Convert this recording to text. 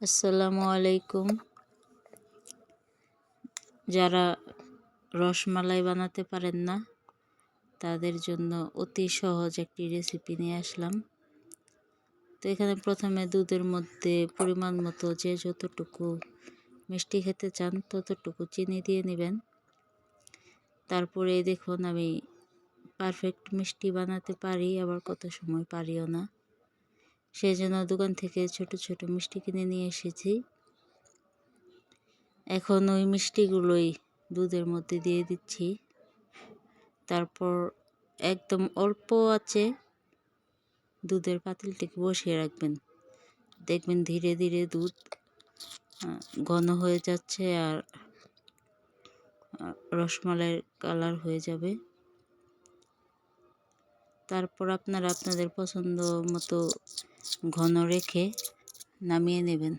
আসসালামু আলাইকুম। যারা রসমালাই বানাতে পারেন না তাদের জন্য অতি সহজ একটি রেসিপি নিয়ে আসলাম। তো এখানে প্রথমে দুধের মধ্যে পরিমাণ মতো যে যতটুকু মিষ্টি খেতে চান ততটুকু চিনি দিয়ে নেবেন। তারপরে দেখুন আমি পারফেক্ট মিষ্টি বানাতে পারি, আবার কত সময় পারিও না। সেই জন্য দোকান থেকে ছোট ছোট মিষ্টি কিনে নিয়ে এসেছি। এখন ওই মিষ্টিগুলোই দুধের মধ্যে দিয়ে দিচ্ছি। তারপর একদম অল্প আঁচে দুধের পাতিলটিকে বসিয়ে রাখবেন। দেখবেন ধীরে ধীরে দুধ ঘন হয়ে যাচ্ছে আর রসমালাইয়ের কালার হয়ে যাবে। তারপর আপনারা আপনাদের পছন্দ মতো ঘন রেখে নামিয়ে নেবেন।